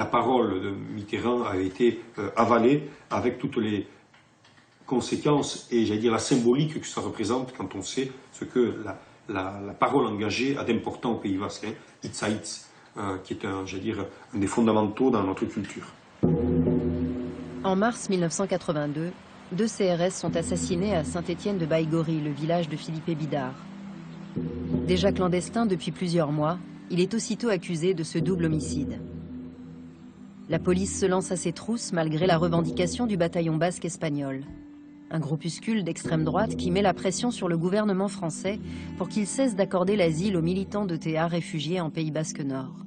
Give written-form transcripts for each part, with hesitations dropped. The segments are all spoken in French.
La parole de Mitterrand a été avalée avec toutes les conséquences et, j'allais dire, la symbolique que ça représente quand on sait ce que la parole engagée a d'important au Pays Basque, hein, Hitz à Hitz, qui est un des fondamentaux dans notre culture. En mars 1982, 2 CRS sont assassinés à Saint-Étienne de Baïgorry, le village de Philippe Bidart. Déjà clandestin depuis plusieurs mois, il est aussitôt accusé de ce double homicide. La police se lance à ses trousses malgré la revendication du bataillon basque espagnol. Un groupuscule d'extrême droite qui met la pression sur le gouvernement français pour qu'il cesse d'accorder l'asile aux militants d'ETA réfugiés en Pays Basque Nord.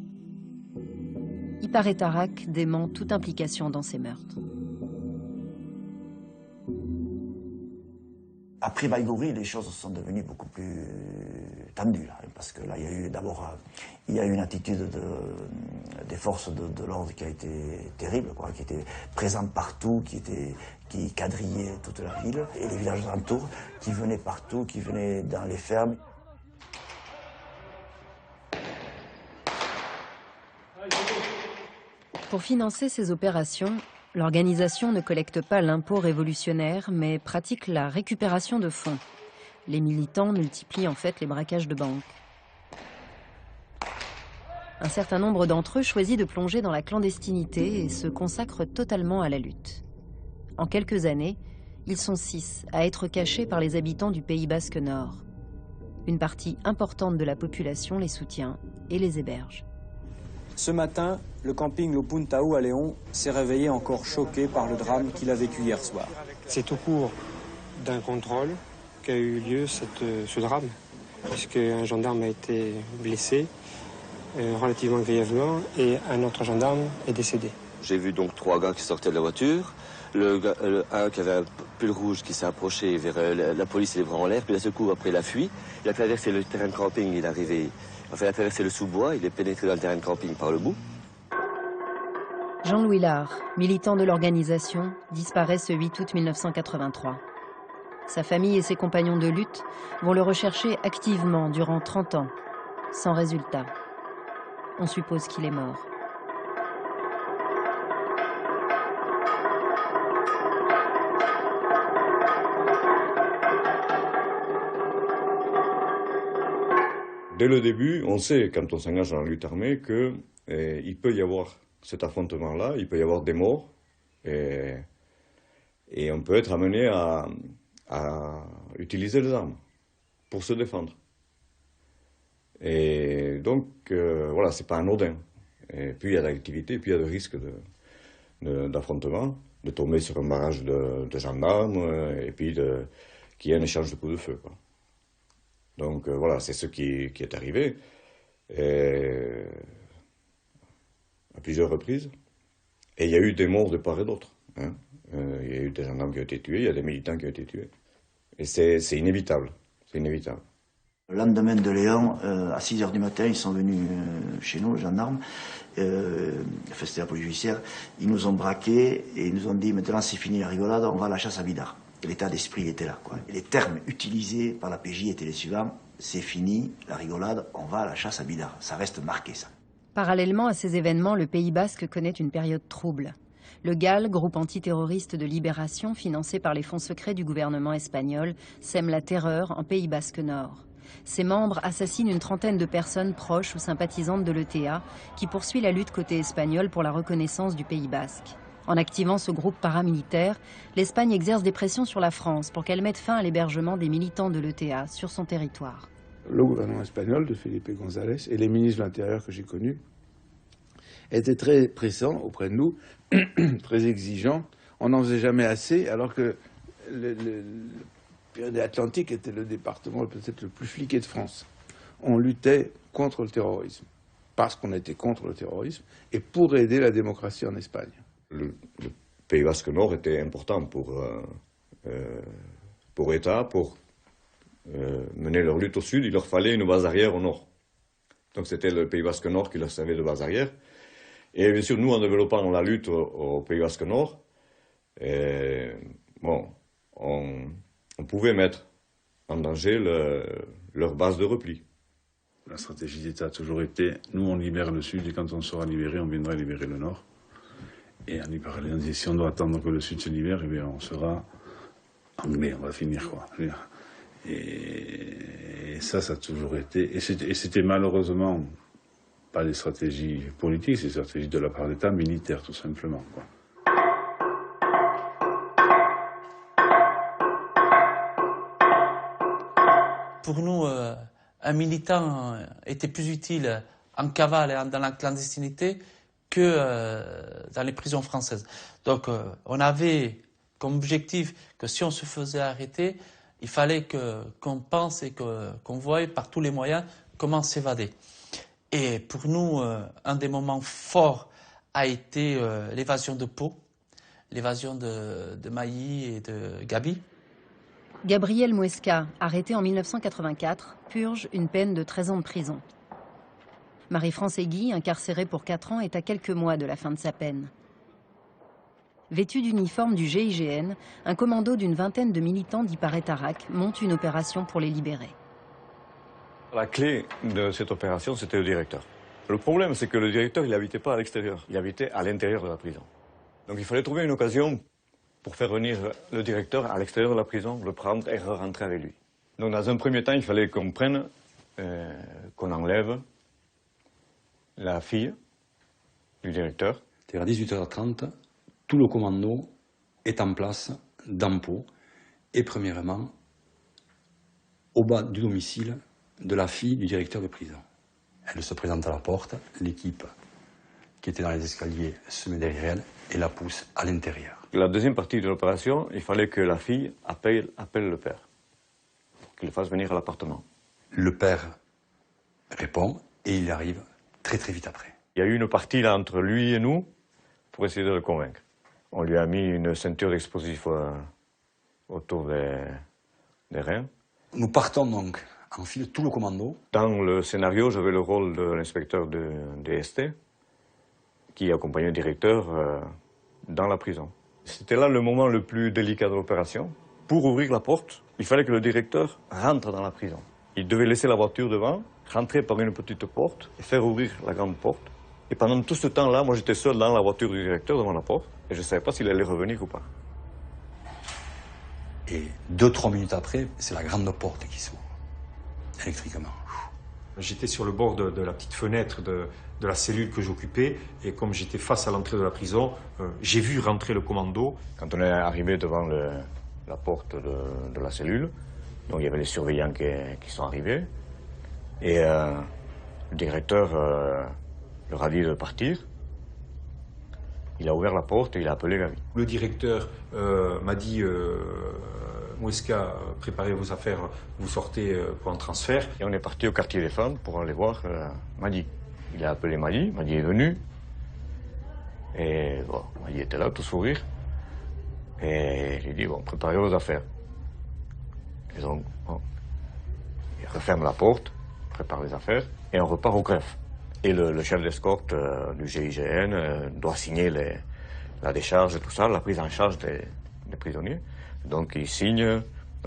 Ipar Etarak dément toute implication dans ces meurtres. Après Baïgorry, les choses sont devenues beaucoup plus tendues, là, parce que là, il y a eu d'abord une attitude des forces de l'ordre qui a été terrible, quoi, qui était présente partout, qui quadrillait toute la ville, et les villages alentours, qui venaient partout, qui venaient dans les fermes. Pour financer ces opérations, l'organisation ne collecte pas l'impôt révolutionnaire, mais pratique la récupération de fonds. Les militants multiplient en fait les braquages de banques. Un certain nombre d'entre eux choisit de plonger dans la clandestinité et se consacrent totalement à la lutte. En quelques années, ils sont 6 à être cachés par les habitants du Pays Basque Nord. Une partie importante de la population les soutient et les héberge. Ce matin, le camping Le Puntao à Léon s'est réveillé encore choqué par le drame qu'il a vécu hier soir. C'est au cours d'un contrôle qu'a eu lieu ce drame, puisqu'un gendarme a été blessé relativement grièvement et un autre gendarme est décédé. J'ai vu donc 3 gars qui sortaient de la voiture, un qui avait un pull rouge qui s'est approché vers la police et les bras en l'air, puis d'un seul coup après il a fui, il a traversé le terrain de camping, il a traversé le sous-bois, il est pénétré dans le terrain de camping par le bout. Jean-Louis Lard, militant de l'organisation, disparaît ce 8 août 1983. Sa famille et ses compagnons de lutte vont le rechercher activement durant 30 ans, sans résultat. On suppose qu'il est mort. Dès le début, on sait, quand on s'engage dans la lutte armée, qu'il peut y avoir cet affrontement-là, il peut y avoir des morts, et on peut être amené à utiliser les armes pour se défendre. Et donc, voilà, c'est pas anodin. Et puis il y a d'activité, puis il y a de risques d'affrontement, de tomber sur un barrage de gendarmes, et puis qu'il y ait un échange de coups de feu, quoi. Donc voilà, c'est ce qui est arrivé à plusieurs reprises. Et il y a eu des morts de part et d'autre. Hein. Il y a eu des gendarmes qui ont été tués, il y a des militants qui ont été tués. Et c'est inévitable, c'est inévitable. Le lendemain de Léon, à 6 h du matin, ils sont venus chez nous, les gendarmes, c'était la police judiciaire, ils nous ont braqués et ils nous ont dit, maintenant c'est fini la rigolade, on va à la chasse à Bidart. Et l'état d'esprit était là, quoi. Et les termes utilisés par la PJ étaient les suivants, c'est fini la rigolade, on va à la chasse à Bidart. Ça reste marqué, ça. Parallèlement à ces événements, le Pays Basque connaît une période trouble. Le GAL, groupe antiterroriste de libération financé par les fonds secrets du gouvernement espagnol, sème la terreur en Pays Basque Nord. Ses membres assassinent une trentaine de personnes proches ou sympathisantes de l'ETA qui poursuit la lutte côté espagnol pour la reconnaissance du Pays Basque. En activant ce groupe paramilitaire, l'Espagne exerce des pressions sur la France pour qu'elle mette fin à l'hébergement des militants de l'ETA sur son territoire. Le gouvernement espagnol de Felipe González et les ministres de l'Intérieur que j'ai connus étaient très pressants auprès de nous, très exigeants. On n'en faisait jamais assez, alors que le Pyrénées-Atlantiques était le département peut-être le plus fliqué de France. On luttait contre le terrorisme, parce qu'on était contre le terrorisme, et pour aider la démocratie en Espagne. Le Pays Basque Nord était important pour ETA, pour mener leur lutte au sud. Il leur fallait une base arrière au nord. Donc c'était le Pays Basque Nord qui leur servait de base arrière. Et bien sûr, nous, en développant la lutte au Pays Basque Nord, bon, on pouvait mettre en danger leur base de repli. La stratégie d'État a toujours été, nous on libère le Sud et quand on sera libéré, on viendra libérer le Nord. Et en y parlant, si on doit attendre que le Sud se libère, eh bien on sera anglais, on va finir quoi. Et ça a toujours été, et c'était malheureusement pas des stratégies politiques, c'est des stratégies de la part d'État militaire tout simplement, quoi. Pour nous, un militant était plus utile en cavale et dans la clandestinité que dans les prisons françaises. Donc on avait comme objectif que si on se faisait arrêter, il fallait qu'on pense et qu'on voie par tous les moyens comment s'évader. Et pour nous, un des moments forts a été l'évasion de Pau, l'évasion de Mailly et de Gaby. Gabriel Muesca, arrêté en 1984, purge une peine de 13 ans de prison. Marie-France Aiguy, incarcérée pour 4 ans, est à quelques mois de la fin de sa peine. Vêtu d'uniforme du GIGN, un commando d'une vingtaine de militants d'Hyparet-Tarac monte une opération pour les libérer. La clé de cette opération, c'était le directeur. Le problème, c'est que le directeur, il n'habitait pas à l'extérieur, il habitait à l'intérieur de la prison. Donc il fallait trouver une occasion pour faire venir le directeur à l'extérieur de la prison, le prendre et rentrer avec lui. Donc dans un premier temps, il fallait qu'on prenne, qu'on enlève la fille du directeur. À 18h30, tout le commando est en place dans Pau et premièrement au bas du domicile de la fille du directeur de prison. Elle se présente à la porte, l'équipe qui était dans les escaliers se met derrière elle et la pousse à l'intérieur. La deuxième partie de l'opération, il fallait que la fille appelle le père, pour qu'il le fasse venir à l'appartement. Le père répond et il arrive très vite après. Il y a eu une partie là entre lui et nous pour essayer de le convaincre. On lui a mis une ceinture d'explosifs autour des reins. Nous partons donc en file tout le commando. Dans le scénario, j'avais le rôle de l'inspecteur de DST qui accompagnait le directeur dans la prison. C'était là le moment le plus délicat de l'opération. Pour ouvrir la porte, il fallait que le directeur rentre dans la prison. Il devait laisser la voiture devant, rentrer par une petite porte et faire ouvrir la grande porte. Et pendant tout ce temps-là, moi j'étais seul dans la voiture du directeur devant la porte et je ne savais pas s'il allait revenir ou pas. Et 2-3 minutes après, c'est la grande porte qui s'ouvre, électriquement. J'étais sur le bord de la petite fenêtre de la cellule que j'occupais et comme j'étais face à l'entrée de la prison, j'ai vu rentrer le commando. Quand on est arrivé devant la porte de la cellule, donc il y avait les surveillants qui sont arrivés et le directeur leur a dit de partir. Il a ouvert la porte et il a appelé Gaby. Le directeur m'a dit Muesca, préparez vos affaires, vous sortez pour un transfert. Et on est parti au quartier des femmes pour aller voir Madi. Il a appelé Madi, Madi est venu. Et bon, Madi était là, tout sourire. Et il dit, bon, préparez vos affaires. Et donc, bon, il referme la porte, prépare les affaires, et on repart au greffe. Et le chef d'escorte du GIGN doit signer la décharge, tout ça, la prise en charge des prisonniers. Donc il signe,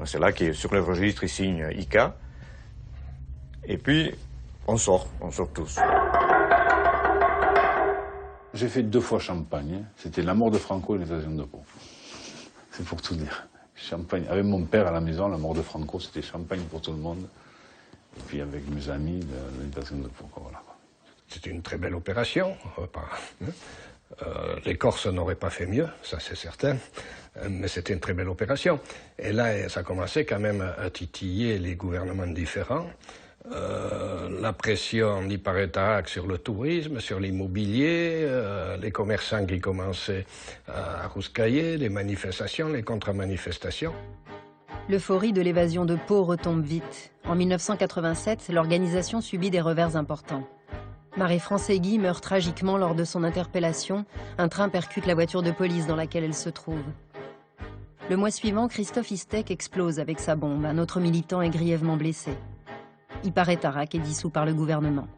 c'est là qu'il sur le registre, il signe ICA. Et puis on sort tous. J'ai fait 2 fois Champagne, c'était la mort de Franco et l'évasion de Pau. C'est pour tout dire. Champagne, avec mon père à la maison, la mort de Franco, c'était Champagne pour tout le monde. Et puis avec mes amis, l'évasion de Pau, voilà. C'était une très belle opération. Les Corses n'auraient pas fait mieux, ça c'est certain, mais c'était une très belle opération. Et là, ça commençait quand même à titiller les gouvernements différents. La pression d'Hyparet-Tarac sur le tourisme, sur l'immobilier, les commerçants qui commençaient à rouscailler, les manifestations, les contre-manifestations. L'euphorie de l'évasion de Pau retombe vite. En 1987, l'organisation subit des revers importants. Marie-France Aiguy meurt tragiquement lors de son interpellation. Un train percute la voiture de police dans laquelle elle se trouve. Le mois suivant, Christophe Istek explose avec sa bombe. Un autre militant est grièvement blessé. Hyparet-Tarac est dissous par le gouvernement.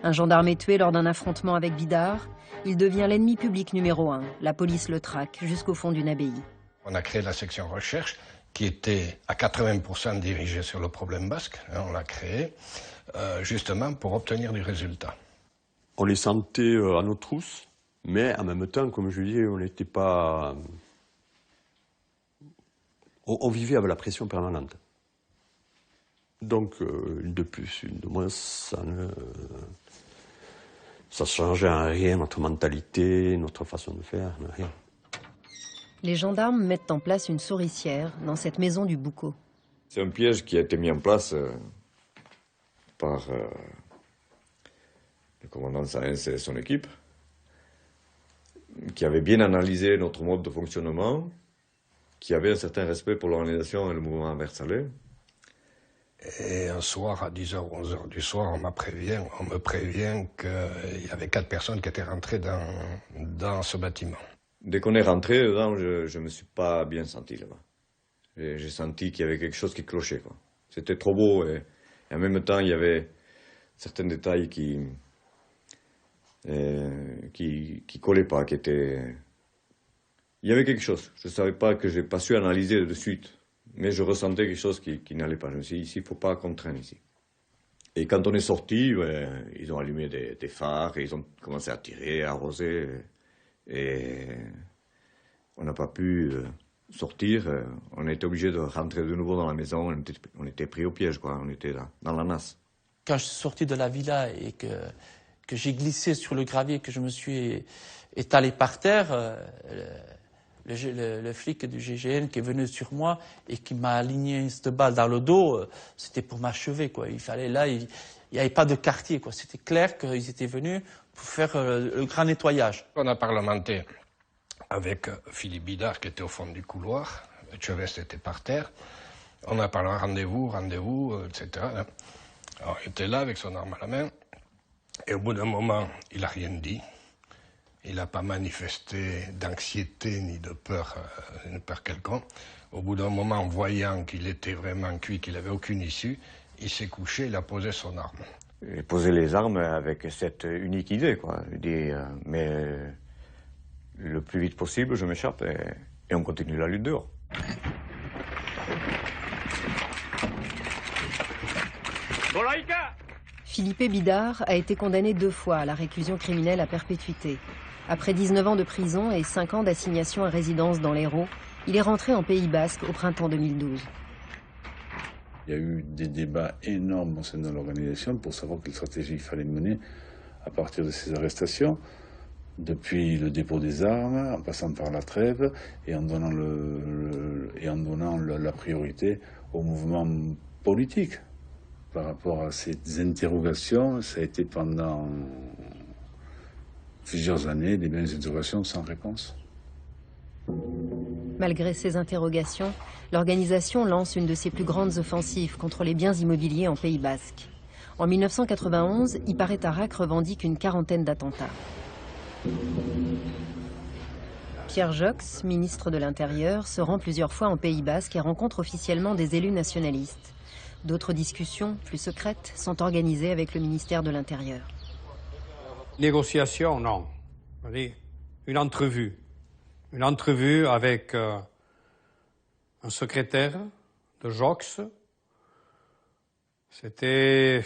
Un gendarme est tué lors d'un affrontement avec Bidart. Il devient l'ennemi public numéro 1. La police le traque jusqu'au fond d'une abbaye. On a créé la section recherche qui était à 80% dirigé sur le problème basque. On l'a créé justement pour obtenir des résultats. On les sentait à nos trousses, mais en même temps, comme je disais, on n'était pas... On vivait avec la pression permanente. Donc, une de plus, une de moins, ça ne changeait en rien notre mentalité, notre façon de faire, rien. Les gendarmes mettent en place une souricière dans cette maison du Boucau. C'est un piège qui a été mis en place par le commandant Sáenz et son équipe, qui avait bien analysé notre mode de fonctionnement, qui avait un certain respect pour l'organisation et le mouvement versaillais. Et un soir, à 10h ou 11h du soir, on me prévient qu'il y avait 4 personnes qui étaient rentrées dans ce bâtiment. Dès qu'on est rentré dedans, je ne me suis pas bien senti là-bas. J'ai senti qu'il y avait quelque chose qui clochait, quoi. C'était trop beau et en même temps, il y avait certains détails qui collaient pas, qui étaient... Il y avait quelque chose. Je ne savais pas, que je n'ai pas su analyser de suite. Mais je ressentais quelque chose qui n'allait pas. Je me suis dit, ici, il ne faut pas qu'on traîne ici. Et quand on est sorti, ils ont allumé des phares, et ils ont commencé à tirer, à arroser. Et on n'a pas pu sortir. On a été obligé de rentrer de nouveau dans la maison. On était pris au piège, quoi. On était là, dans la nasse. Quand je suis sorti de la villa et que j'ai glissé sur le gravier, que je me suis étalé par terre, le flic du GIGN qui est venu sur moi et qui m'a aligné cette balle dans le dos, c'était pour m'achever, quoi. Il fallait là, il n'y avait pas de quartier, quoi. C'était clair qu'ils étaient venus pour faire le grand nettoyage. On a parlementé avec Philippe Bidard qui était au fond du couloir, Cheveste était par terre. On a parlé rendez-vous, etc. Alors, il était là avec son arme à la main et au bout d'un moment, il n'a rien dit. Il n'a pas manifesté d'anxiété ni de peur, quelconque. Au bout d'un moment, voyant qu'il était vraiment cuit, qu'il n'avait aucune issue, il s'est couché, il a posé son arme. J'ai posé les armes avec cette unique idée, quoi. Je dis, mais le plus vite possible, je m'échappe et on continue la lutte dehors. Philippe Bidard a été condamné 2 fois à la réclusion criminelle à perpétuité. Après 19 ans de prison et 5 ans d'assignation à résidence dans l'Hérault, il est rentré en Pays Basque au printemps 2012. Il y a eu des débats énormes au sein de l'organisation pour savoir quelle stratégie il fallait mener à partir de ces arrestations, depuis le dépôt des armes, en passant par la trêve et en donnant, la priorité au mouvement politique. Par rapport à ces interrogations, ça a été pendant plusieurs années des mêmes interrogations sans réponse. Malgré ces interrogations, l'organisation lance une de ses plus grandes offensives contre les biens immobiliers en Pays Basque. En 1991, Ipare Tarak revendique une 40aine d'attentats. Pierre Joxe, ministre de l'Intérieur, se rend plusieurs fois en Pays Basque et rencontre officiellement des élus nationalistes. D'autres discussions, plus secrètes, sont organisées avec le ministère de l'Intérieur. Négociation, non. Une entrevue. Une entrevue avec un secrétaire de Joxe. C'était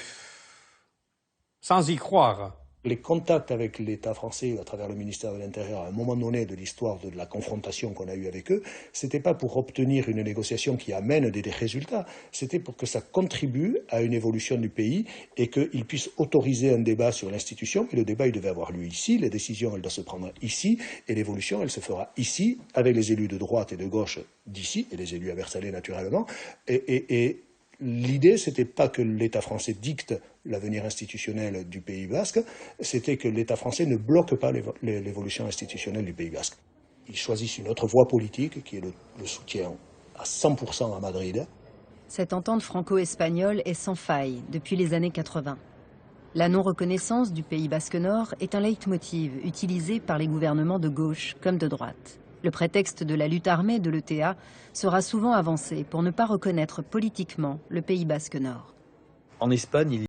sans y croire. Les contacts avec l'État français à travers le ministère de l'Intérieur à un moment donné de l'histoire de la confrontation qu'on a eue avec eux, c'était pas pour obtenir une négociation qui amène des résultats, c'était pour que ça contribue à une évolution du pays et qu'ils puissent autoriser un débat sur l'institution. Et le débat, il devait avoir lieu ici, les décisions, elles doivent se prendre ici, et l'évolution, elle se fera ici, avec les élus de droite et de gauche d'ici, et les élus à Versailles naturellement, et l'idée, c'était pas que l'État français dicte l'avenir institutionnel du Pays Basque, c'était que l'État français ne bloque pas l'évolution institutionnelle du Pays Basque. Ils choisissent une autre voie politique, qui est le soutien à 100% à Madrid. Cette entente franco-espagnole est sans faille depuis les années 80. La non-reconnaissance du Pays Basque Nord est un leitmotiv utilisé par les gouvernements de gauche comme de droite. Le prétexte de la lutte armée de l'ETA sera souvent avancé pour ne pas reconnaître politiquement le Pays Basque Nord. En Espagne,